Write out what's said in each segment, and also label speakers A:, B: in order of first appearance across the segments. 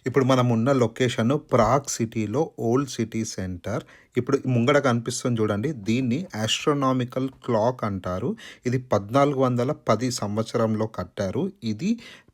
A: ఇప్పుడు మనం ఉన్న లొకేషన్ ప్రాగ్ సిటీలో ఓల్డ్ సిటీ సెంటర్. ఇప్పుడు ముంగడ కనిపిస్తుంది చూడండి. దీన్ని ఆస్ట్రోనామికల్ క్లాక్ అంటారు. ఇది 1410 సంవత్సరంలో కట్టారు. ఇది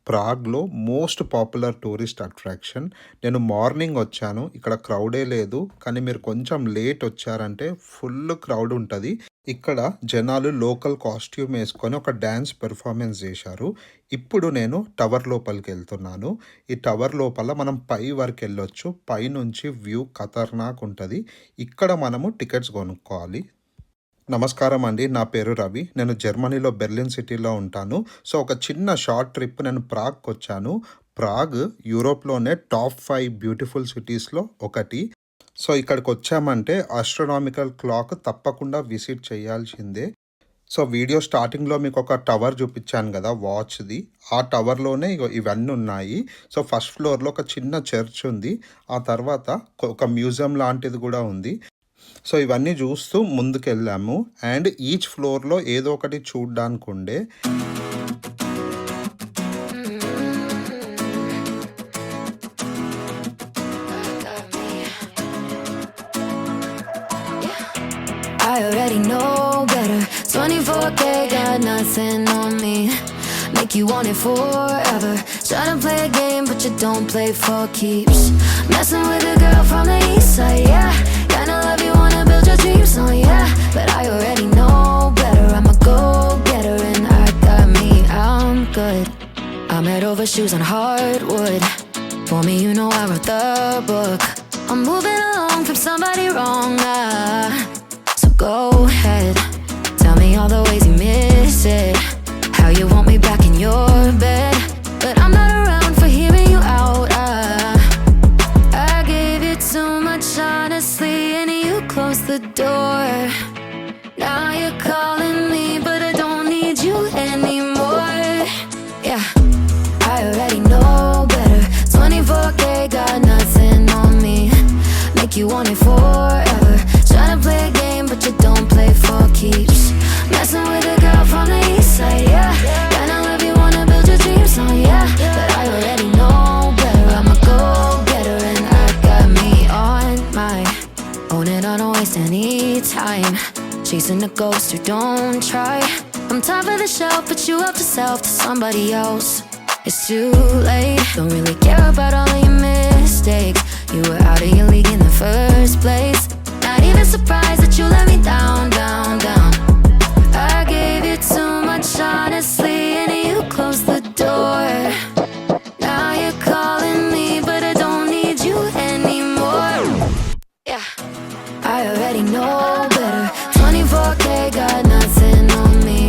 A: ప్రాగ్లో మోస్ట్ పాపులర్ టూరిస్ట్ అట్రాక్షన్. నేను మార్నింగ్ వచ్చాను, ఇక్కడ క్రౌడే లేదు. కానీ మీరు కొంచెం లేట్ వచ్చారంటే ఫుల్ క్రౌడ్ ఉంటుంది. ఇక్కడ జనాలు లోకల్ కాస్ట్యూమ్ వేసుకొని ఒక డ్యాన్స్ పెర్ఫార్మెన్స్ చేశారు. ఇప్పుడు నేను టవర్ లోపలికి వెళ్తున్నాను. ఈ టవర్ లోపల మనం పై వరకు వెళ్ళొచ్చు. పైనుంచి వ్యూ ఖతర్నాక్ ఉంటుంది. ఇక్కడ మనము టికెట్స్ కొనుక్కోవాలి. నమస్కారం అండి, నా పేరు రవి. నేను జర్మనీలో బెర్లిన్ సిటీలో ఉంటాను. సో ఒక చిన్న షార్ట్ ట్రిప్ నేను ప్రాగ్కి వచ్చాను. ప్రాగ్ యూరోప్లోనే టాప్ 5 బ్యూటిఫుల్ సిటీస్లో ఒకటి. సో ఇక్కడికి వచ్చామంటే ఆస్ట్రోనామికల్ క్లాక్ తప్పకుండా విజిట్ చేయాల్సిందే. సో వీడియో స్టార్టింగ్లో మీకు ఒక టవర్ చూపించాను కదా, వాచ్ది. ఆ టవర్లోనే ఇవన్నీ ఉన్నాయి. సో ఫస్ట్ ఫ్లోర్లో ఒక చిన్న చర్చ్ ఉంది. ఆ తర్వాత ఒక మ్యూజియం లాంటిది కూడా ఉంది. సో ఇవన్నీ చూస్తూ ముందుకెళ్ళాము. అండ్ ఈచ్ ఫ్లోర్లో ఏదో ఒకటి చూడ్డానికి ఉండే.
B: I already know better. 24K got nothing on me. Make you want it forever. Tryna play a game but you don't play for keeps. Messing with a girl from the east side, yeah. Kinda love you, wanna build your dreams on, yeah. But I already know better. I'm a go-getter and I got me, I'm good. I'm head over shoes on hardwood. For me, you know I wrote the book. I'm moving along from somebody wrong, go ahead, tell me all the ways you miss it. How you want me back in your bed, but I'm not around for hearing you out. I gave you too much honestly and you closed the door. Now you're calling me but I don't need you anymore. Yeah, I already know better. 24K got nothing on me. Make you want it forever. Tryna play a game but you don't play for keeps. Messing with a girl from the east side, yeah. Kinda love you, wanna build your dreams on, yeah. But I already know better. I'm a go-getter and I got me on my own and I don't waste any time chasing a ghost who don't try. I'm top of the shelf but you up to self to somebody else. It's too late. Don't really care about all of your mistakes. You were out of your league in the first place. Not even surprised that you let me down, down, down. I gave you too much honestly and you closed the door. Now you're calling me but I don't need you anymore. Yeah, I already know better. 24K got nothing on me.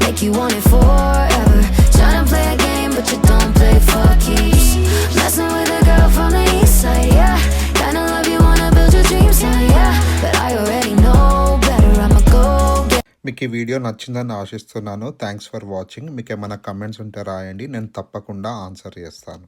B: Make you want it forever. Tryna play a game but you don't play for keeps. Messing with a girl from the east side, yeah. Kinda love you, wanna build your dreams on, yeah. But I already know better. I'm a go-getter.
A: మీకు ఈ video నచ్చిందని ఆశిస్తున్నాను. Thanks for watching. మీకు ఏమైనా comments ఉంటే రాయండి, నేను తప్పకుండా ఆన్సర్ చేస్తాను.